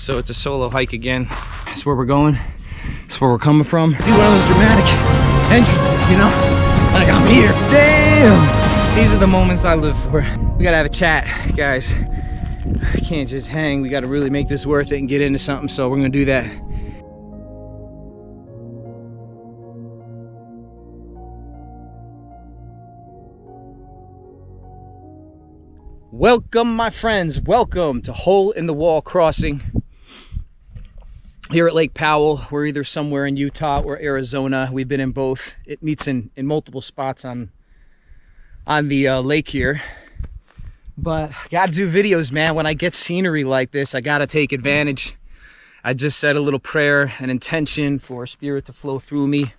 So it's a solo hike again. That's where we're going. That's where we're coming from. Do one of those dramatic entrances, you know? Like, I'm here. Damn! These are the moments I live for. We gotta have a chat, guys. I can't just hang. We gotta really make this worth it and get into something, so we're gonna do that. Welcome, my friends. Welcome to Hole in the Wall Crossing here at Lake Powell. We're either somewhere in Utah or Arizona. We've been in both. It meets in multiple spots on the lake here. But I gotta do videos, man. When I get scenery like this, I gotta take advantage. I just said a little prayer, an intention for spirit to flow through me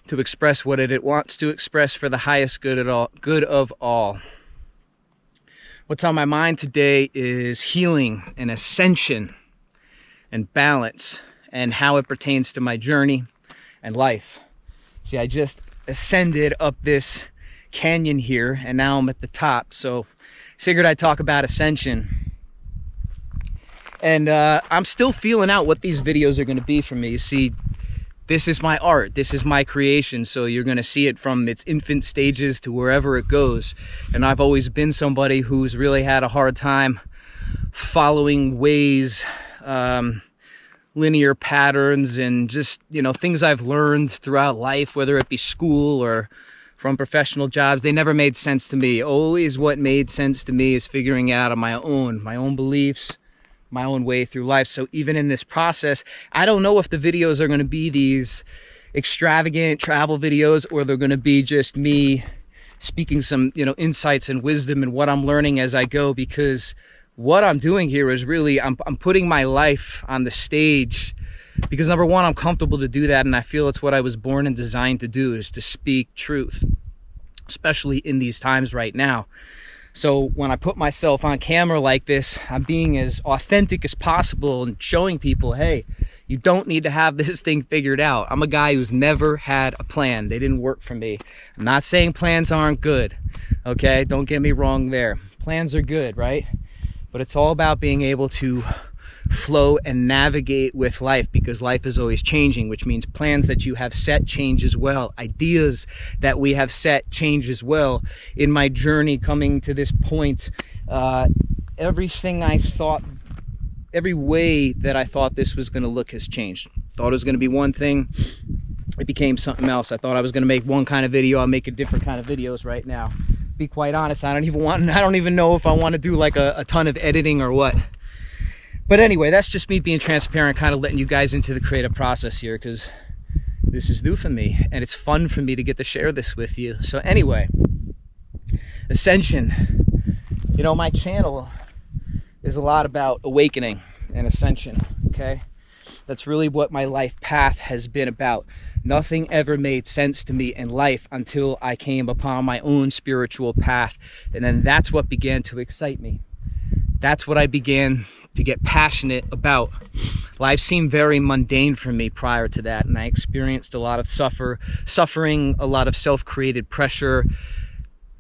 to express what it wants to express for the highest good of all. What's on my mind today is healing and ascension and balance and how it pertains to my journey and life. See, I just ascended up this canyon here and now I'm at the top, so figured I'd talk about ascension. And I'm still feeling out what these videos are going to be for me. You see, this is my art, this is my creation, so you're going to see it from its infant stages to wherever it goes. And I've always been somebody who's really had a hard time following ways, linear patterns, and just, you know, things I've learned throughout life, whether it be school or from professional jobs. They never made sense to me. Always what made sense to me is figuring it out on my own beliefs, my own way through life. So even in this process, I don't know if the videos are going to be these extravagant travel videos or they're going to be just me speaking some, you know, insights and wisdom and what I'm learning as I go, because what I'm doing here is really, I'm putting my life on the stage because number one, I'm comfortable to do that, and I feel it's what I was born and designed to do, is to speak truth, especially in these times right now. So when I put myself on camera like this, I'm being as authentic as possible and showing people, hey, you don't need to have this thing figured out. I'm a guy who's never had a plan. They didn't work for me. I'm not saying plans aren't good, okay? Don't get me wrong there. Plans are good, right? But it's all about being able to flow and navigate with life, because life is always changing, which means plans that you have set change as well. Ideas that we have set change as well. In my journey coming to this point, everything I thought, every way that I thought this was going to look has changed. Thought it was going to be one thing, it became something else. I thought I was going to make one kind of video, I'm making different kind of videos right now. Be quite honest, I don't even know if I want to do like a ton of editing or what. But anyway, that's just me being transparent, kind of letting you guys into the creative process here, because this is new for me and it's fun for me to get to share this with you. So anyway, ascension. You know, my channel is a lot about awakening and ascension, okay? That's really what my life path has been about. Nothing ever made sense to me in life until I came upon my own spiritual path. And then that's what began to excite me. That's what I began to get passionate about. Life seemed very mundane for me prior to that, and I experienced a lot of suffering, a lot of self-created pressure,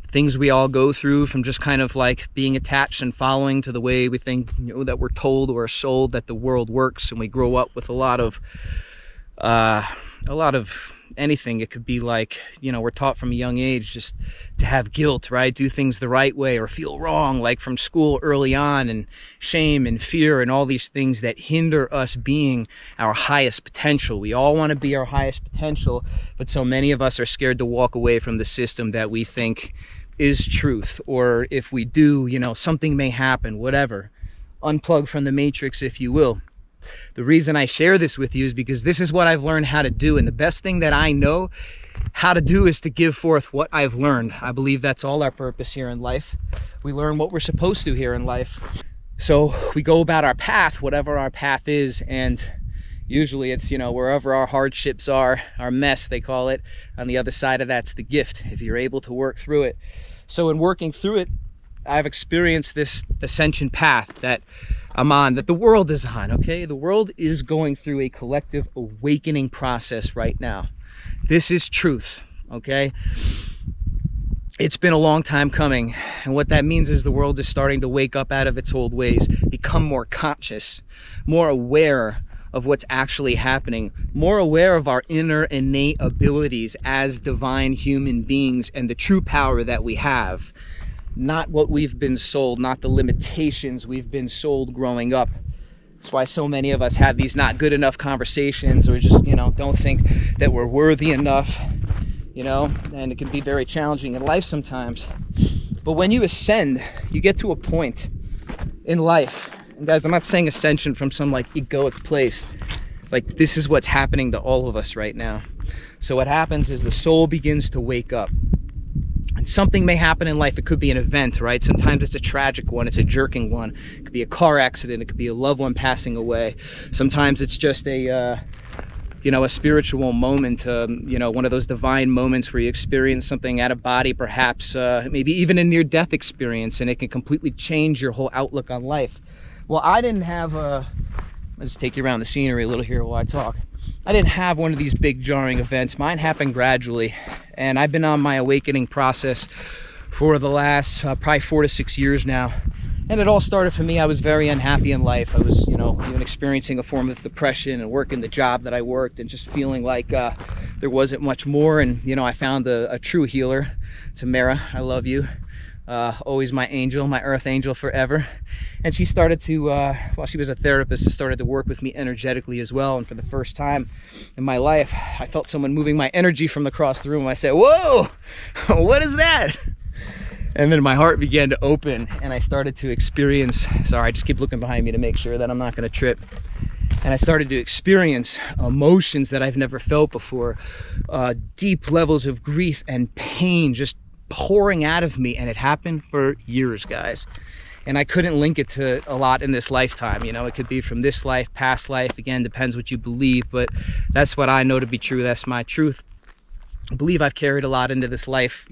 things we all go through from just kind of like being attached and following to the way we think, you know, that we're told or sold that the world works, and we grow up with a lot of anything. It could be like, you know, we're taught from a young age just to have guilt, right? Do things the right way or feel wrong, like from school early on, and shame and fear and all these things that hinder us being our highest potential. We all want to be our highest potential, but so many of us are scared to walk away from the system that we think is truth, or if we do, you know, something may happen, whatever. Unplug from the matrix, if you will. The reason I share this with you is because this is what I've learned how to do, and the best thing that I know how to do is to give forth what I've learned. I believe that's all our purpose here in life. We learn what we're supposed to here in life. So we go about our path, whatever our path is, and usually it's, you know, wherever our hardships are, our mess they call it, on the other side of that's the gift, if you're able to work through it. So in working through it, I've experienced this ascension path that I'm on, that the world is on, okay? The world is going through a collective awakening process right now. This is truth, okay? It's been a long time coming, and what that means is the world is starting to wake up out of its old ways, become more conscious, more aware of what's actually happening, more aware of our inner innate abilities as divine human beings and the true power that we have, not what we've been sold, not the limitations we've been sold growing up. That's why so many of us have these not good enough conversations, or just, don't think that we're worthy enough, and it can be very challenging in life sometimes. But when you ascend, you get to a point in life, and guys, I'm not saying ascension from some egoic place. This is what's happening to all of us right now. So what happens is the soul begins to wake up. And something may happen in life. It could be an event, right? Sometimes it's a tragic one. It's a jerking one. It could be a car accident. It could be a loved one passing away. Sometimes it's just a spiritual moment, one of those divine moments where you experience something out of body, perhaps, maybe even a near-death experience, and it can completely change your whole outlook on life. Well, I didn't have I'll just take you around the scenery a little here while I talk. I didn't have one of these big jarring events. Mine happened gradually, and I've been on my awakening process for the last probably 4 to 6 years now. And it all started for me. I was very unhappy in life. I was, even experiencing a form of depression and working the job that I worked and just feeling like there wasn't much more. And, I found a true healer, Tamara. I love you. Always my angel, my earth angel forever. And she started to, she was a therapist, started to work with me energetically as well. And for the first time in my life, I felt someone moving my energy from across the room. I said, whoa, what is that? And then my heart began to open, and I started to experience, sorry, I just keep looking behind me to make sure that I'm not going to trip. And I started to experience emotions that I've never felt before, deep levels of grief and pain just pouring out of me. And it happened for years, guys. And I couldn't link it to a lot in this lifetime. It could be from this life, past life. Again, depends what you believe, but that's what I know to be true. That's my truth. I believe I've carried a lot into this life,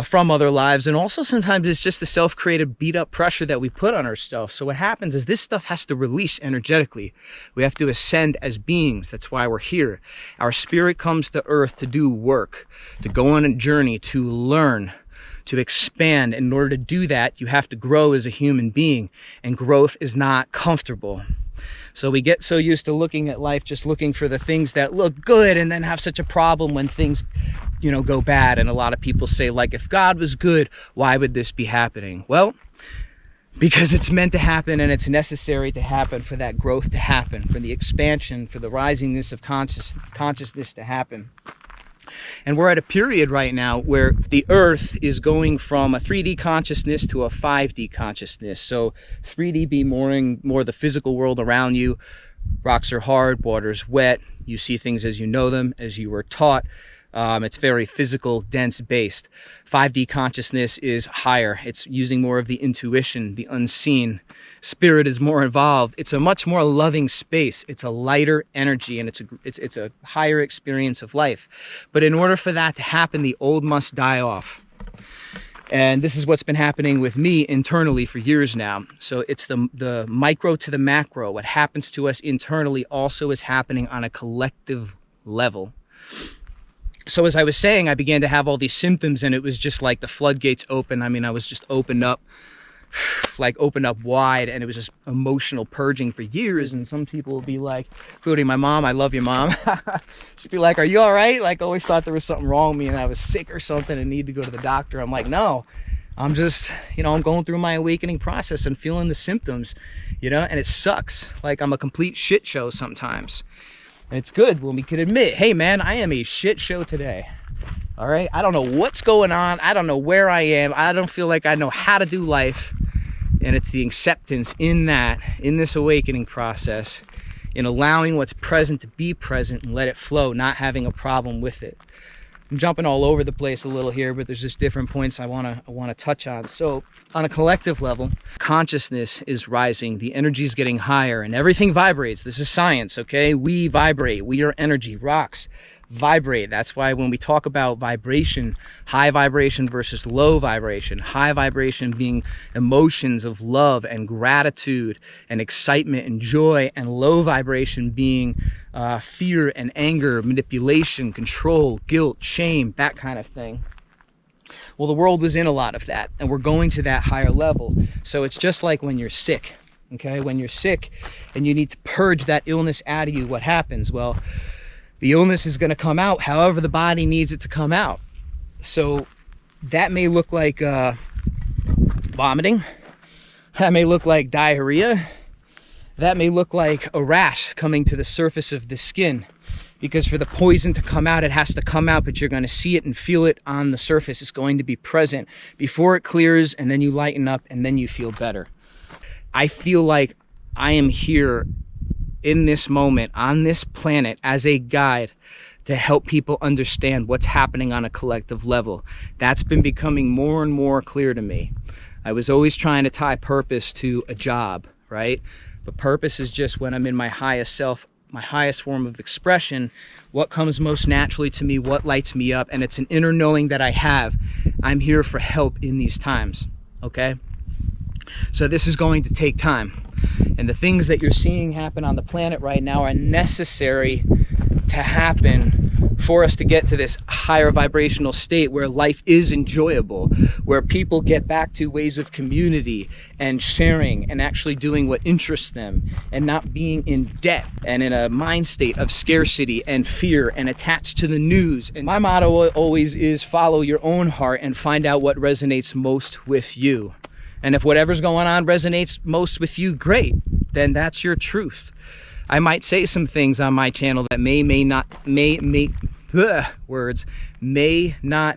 from other lives, and also sometimes it's just the self-created beat up pressure that we put on ourselves. So what happens is this stuff has to release energetically. We have to ascend as beings. That's why we're here. Our spirit comes to earth to do work, to go on a journey, to learn, to expand. In order to do that, you have to grow as a human being, and growth is not comfortable. So we get so used to looking at life, just looking for the things that look good, and then have such a problem when things go bad. And a lot of people say, if God was good, why would this be happening? Well, because it's meant to happen, and it's necessary to happen for that growth to happen, for the expansion, for the risingness of consciousness to happen. And we're at a period right now where the earth is going from a 3D consciousness to a 5D consciousness. So 3D be more the physical world around you. Rocks are hard, water's wet. You see things as you know them, as you were taught. It's very physical, dense based. 5D consciousness is higher. It's using more of the intuition, the unseen. Spirit is more involved. It's a much more loving space. It's a lighter energy, and it's a higher experience of life. But in order for that to happen, the old must die off. And this is what's been happening with me internally for years now. So it's the micro to the macro. What happens to us internally also is happening on a collective level. So as I was saying, I began to have all these symptoms, and it was just like the floodgates open. I mean, I was just opened up wide, and it was just emotional purging for years. And some people will be like, including my mom, I love you, Mom. She'd be like, are you all right? Always thought there was something wrong with me and I was sick or something and need to go to the doctor. I'm like, no, I'm just, I'm going through my awakening process and feeling the symptoms, and it sucks. I'm a complete shit show sometimes. And it's good when we can admit, hey man, I am a shit show today. All right. I don't know what's going on. I don't know where I am. I don't feel like I know how to do life. And it's the acceptance in this awakening process, in allowing what's present to be present and let it flow, not having a problem with it. I'm jumping all over the place a little here, but there's just different points I want to touch on. So on a collective level, consciousness is rising, the energy is getting higher, and everything vibrates. This is science, okay? We vibrate. We are energy. Rocks vibrate. That's why when we talk about vibration, high vibration versus low vibration, high vibration being emotions of love and gratitude and excitement and joy, and low vibration being fear and anger, manipulation, control, guilt, shame, that kind of thing. Well, the world was in a lot of that, and we're going to that higher level. So it's just like when you're sick, okay? When you're sick and you need to purge that illness out of you, what happens? Well, the illness is going to come out however the body needs it to come out. So that may look like vomiting. That may look like diarrhea. That may look like a rash coming to the surface of the skin. Because for the poison to come out, it has to come out, but you're going to see it and feel it on the surface. It's going to be present before it clears, and then you lighten up, and then you feel better. I feel like I am here in this moment, on this planet, as a guide to help people understand what's happening on a collective level. That's been becoming more and more clear to me. I was always trying to tie purpose to a job, right? But purpose is just when I'm in my highest self, my highest form of expression, what comes most naturally to me, what lights me up, and it's an inner knowing that I have. I'm here for help in these times, okay? So this is going to take time. And the things that you're seeing happen on the planet right now are necessary to happen for us to get to this higher vibrational state where life is enjoyable, where people get back to ways of community and sharing and actually doing what interests them and not being in debt and in a mind state of scarcity and fear and attached to the news. And my motto always is follow your own heart and find out what resonates most with you. And if whatever's going on resonates most with you, great, then that's your truth. I might say some things on my channel that may not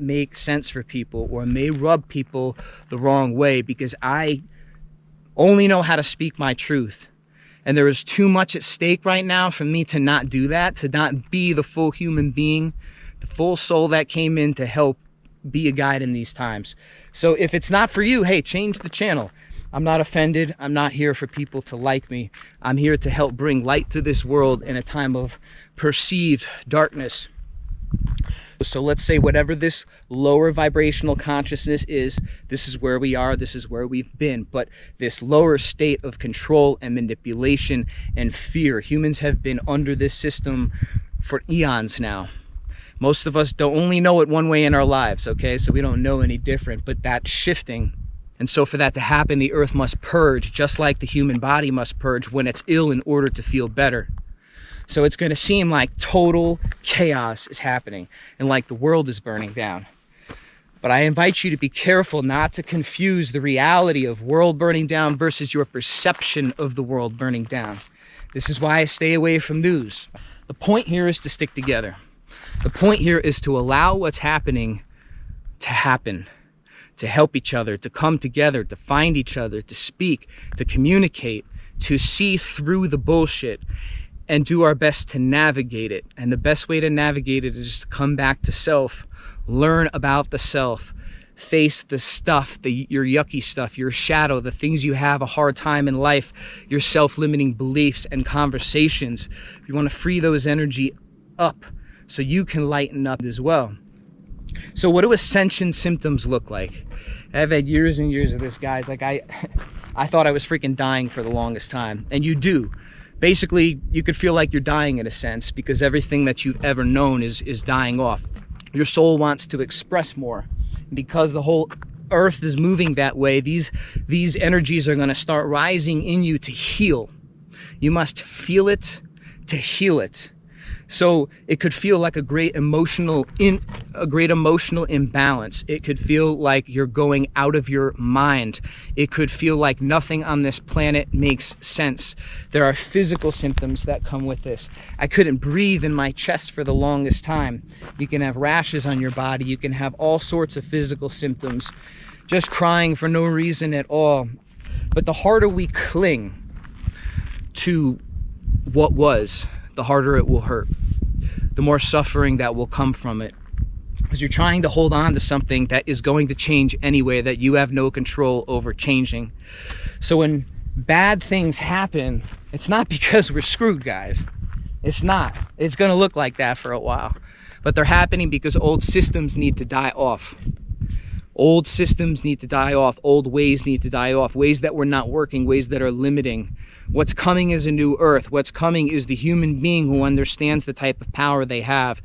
make sense for people, or may rub people the wrong way, because I only know how to speak my truth. And there is too much at stake right now for me to not do that, to not be the full human being, the full soul that came in to help be a guide in these times. So if it's not for you, hey, change the channel. I'm not offended. I'm not here for people to like me. I'm here to help bring light to this world in a time of perceived darkness. So let's say whatever this lower vibrational consciousness is, this is where we are, this is where we've been. But this lower state of control and manipulation and fear, humans have been under this system for eons now. Most of us don't only know it one way in our lives, okay? So we don't know any different, but that's shifting. And so for that to happen, the earth must purge, just like the human body must purge when it's ill in order to feel better. So it's going to seem like total chaos is happening and like the world is burning down. But I invite you to be careful not to confuse the reality of world burning down versus your perception of the world burning down. This is why I stay away from news. The point here is to stick together. The point here is to allow what's happening to happen, to help each other, to come together, to find each other, to speak, to communicate, to see through the bullshit and do our best to navigate it. And the best way to navigate it is to come back to self, learn about the self, face the stuff, your yucky stuff, your shadow, the things you have a hard time in life, your self-limiting beliefs and conversations. You want to free those energy up so you can lighten up as well. So what do ascension symptoms look like? I've had years and years of this, guys. Like I thought I was freaking dying for the longest time. And you do. Basically, you could feel like you're dying in a sense because everything that you've ever known is dying off. Your soul wants to express more. Because the whole earth is moving that way, these energies are going to start rising in you to heal. You must feel it to heal it. So it could feel like a great emotional imbalance. It could feel like you're going out of your mind. It could feel like nothing on this planet makes sense. There are physical symptoms that come with this. I couldn't breathe in my chest for the longest time. You can have rashes on your body. You can have all sorts of physical symptoms. Just crying for no reason at all. But the harder we cling to what was, the harder it will hurt, the more suffering that will come from it. Because you're trying to hold on to something that is going to change anyway, that you have no control over changing. So when bad things happen, it's not because we're screwed, guys. It's not. It's going to look like that for a while. But they're happening because old systems need to die off. Old systems need to die off. Old ways need to die off. Ways that were not working, ways that are limiting. What's coming is a new earth. What's coming is the human being who understands the type of power they have.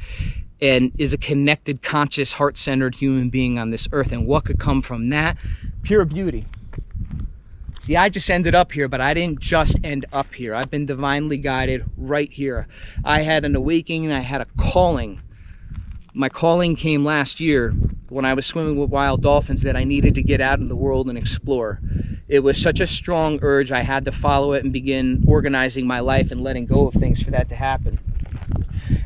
and is a connected, conscious, heart-centered human being on this earth. And what could come from that? Pure beauty. See, I just ended up here, but I didn't just end up here. I've been divinely guided right here. I had an awakening, I had a calling. My calling came last year when I was swimming with wild dolphins, that I needed to get out in the world and explore. It was such a strong urge, I had to follow it and begin organizing my life and letting go of things for that to happen.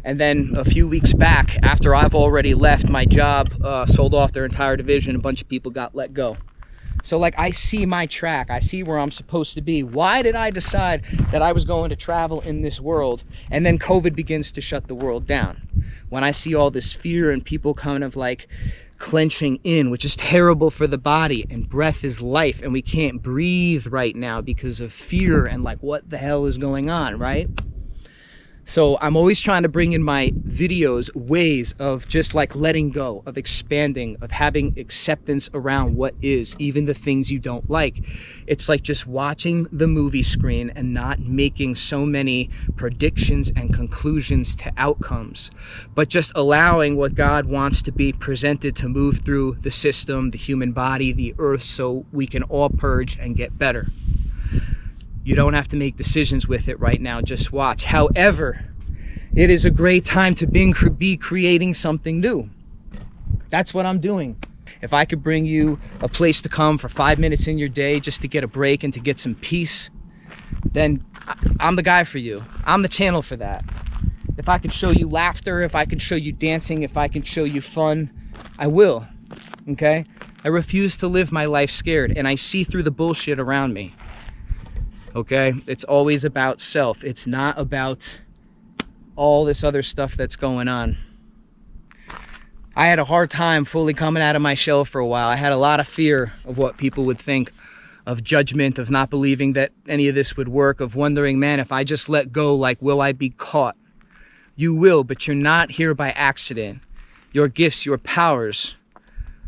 And then a few weeks back, after I've already left my job, sold off their entire division, a bunch of people got let go. So like, I see my track, I see where I'm supposed to be. Why did I decide that I was going to travel in this world, and then COVID begins to shut the world down? When I see all this fear and people kind of like clenching in, which is terrible for the body, and breath is life, and we can't breathe right now because of fear and like, what the hell is going on, right? So I'm always trying to bring in my videos ways of just like letting go, of expanding, of having acceptance around what is, even the things you don't like. It's like just watching the movie screen and not making so many predictions and conclusions to outcomes, but just allowing what God wants to be presented to move through the system, the human body, the earth, so we can all purge and get better. You don't have to make decisions with it right now, just watch. However, it is a great time to be creating something new. That's what I'm doing. If I could bring you a place to come for 5 minutes in your day just to get a break and to get some peace, then I'm the guy for you. I'm the channel for that. If I could show you laughter, if I could show you dancing, if I can show you fun, I will, okay? I refuse to live my life scared, and I see through the bullshit around me. Okay, it's always about self. It's not about all this other stuff that's going on. I had a hard time fully coming out of my shell for a while. I had a lot of fear of what people would think, of judgment, of not believing that any of this would work, of wondering, man, if I just let go, like, will I be caught? You will, but you're not here by accident. Your gifts, your powers.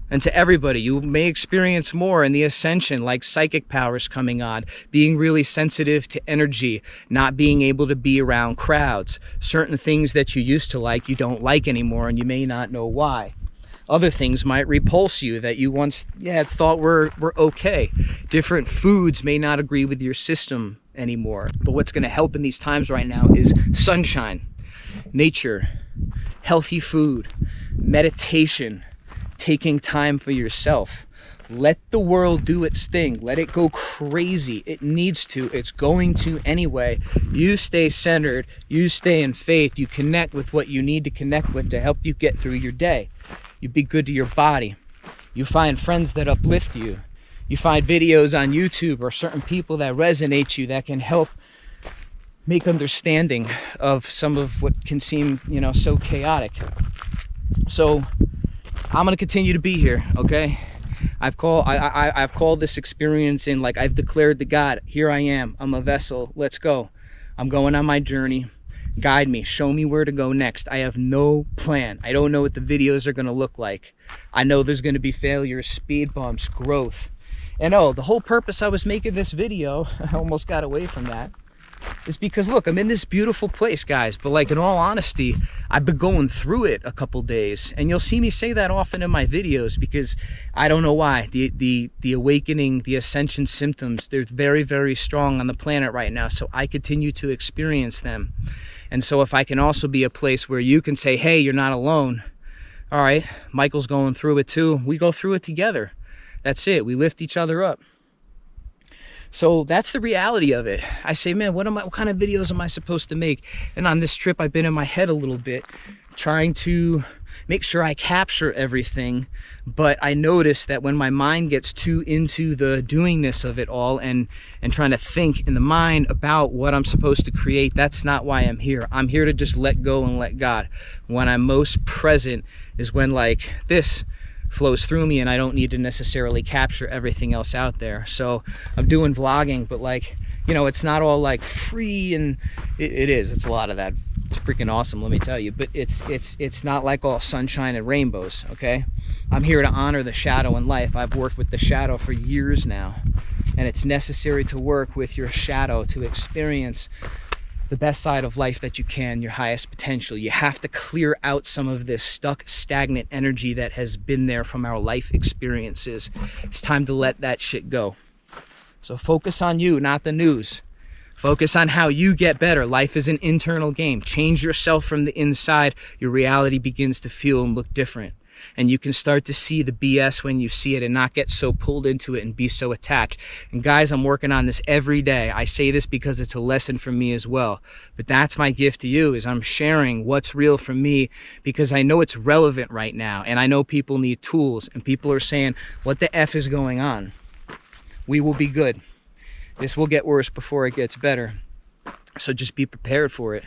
And to everybody, you may experience more in the Ascension, like psychic powers coming on, being really sensitive to energy, not being able to be around crowds. Certain things that you used to like, you don't like anymore, and you may not know why. Other things might repulse you that you once thought were okay. Different foods may not agree with your system anymore. But what's going to help in these times right now is sunshine, nature, healthy food, meditation, taking time for yourself. Let the world do its thing. Let it go crazy. It needs to. It's going to anyway. You stay centered. You stay in faith. You connect with what you need to connect with to help you get through your day. You be good to your body. You find friends that uplift you. You find videos on YouTube or certain people that resonate you, that can help make understanding of some of what can seem, so chaotic. So I'm going to continue to be here, okay? I've called this experience in, like, I've declared to God, here I am, I'm a vessel, let's go. I'm going on my journey. Guide me, show me where to go next. I have no plan. I don't know what the videos are going to look like. I know there's going to be failures, speed bumps, growth. And the whole purpose I was making this video, I almost got away from that, is because, look, I'm in this beautiful place, guys, but like, in all honesty, I've been going through it a couple days, and you'll see me say that often in my videos because I don't know why. The awakening, the ascension symptoms, they're very, very strong on the planet right now, so I continue to experience them. And so if I can also be a place where you can say, hey, you're not alone. All right, Michael's going through it too. We go through it together. That's it. We lift each other up. So that's the reality of it. I say, man, what kind of videos am I supposed to make? And on this trip, I've been in my head a little bit, trying to make sure I capture everything. But I notice that when my mind gets too into the doingness of it all and trying to think in the mind about what I'm supposed to create, that's not why I'm here. I'm here to just let go and let God. When I'm most present is when, like, this flows through me and I don't need to necessarily capture everything else out there. So I'm doing vlogging, but, like, it's not all like free, and it is. It's a lot of that. It's freaking awesome, let me tell you. But it's not like all sunshine and rainbows, okay? I'm here to honor the shadow in life. I've worked with the shadow for years now, and it's necessary to work with your shadow to experience the best side of life that you can, your highest potential. You have to clear out some of this stuck, stagnant energy that has been there from our life experiences. It's time to let that shit go. So focus on you, not the news. Focus on how you get better. Life is an internal game. Change yourself from the inside. Your reality begins to feel and look different. And you can start to see the BS when you see it and not get so pulled into it and be so attached. And guys, I'm working on this every day. I say this because it's a lesson for me as well. But that's my gift to you, is I'm sharing what's real for me because I know it's relevant right now. And I know people need tools, and people are saying, what the F is going on? We will be good. This will get worse before it gets better. So just be prepared for it.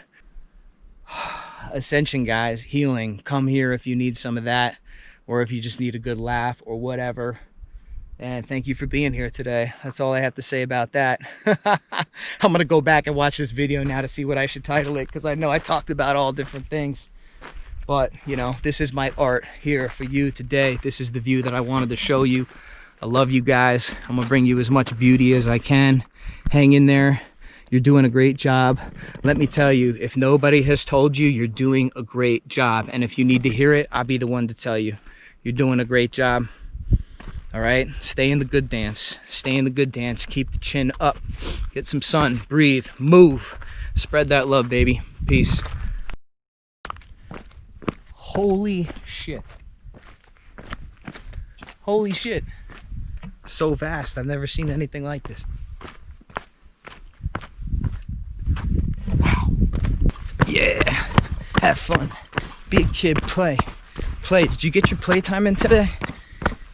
Ascension, guys, healing. Come here if you need some of that, or if you just need a good laugh or whatever. And thank you for being here today. That's all I have to say about that. I'm gonna go back and watch this video now to see what I should title it, because I know I talked about all different things. But, you know, this is my art here for you today. This is the view that I wanted to show you. I love you guys. I'm gonna bring you as much beauty as I can. Hang in there. You're doing a great job. Let me tell you, if nobody has told you, you're doing a great job. And if you need to hear it, I'll be the one to tell you. You're doing a great job. All right? Stay in the good dance. Stay in the good dance. Keep the chin up. Get some sun. Breathe. Move. Spread that love, baby. Peace. Holy shit. Holy shit. So vast. I've never seen anything like this. Wow. Yeah. Have fun. Be a kid. Play. Play. Did you get your playtime in today?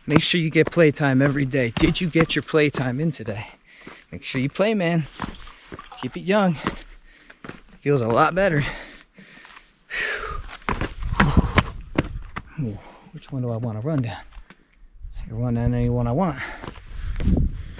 Make sure you get playtime every day. Did you get your playtime in today? Make sure you play, man. Keep it young. Feels a lot better. Ooh, which one do I want to run down? I can run down any one I want.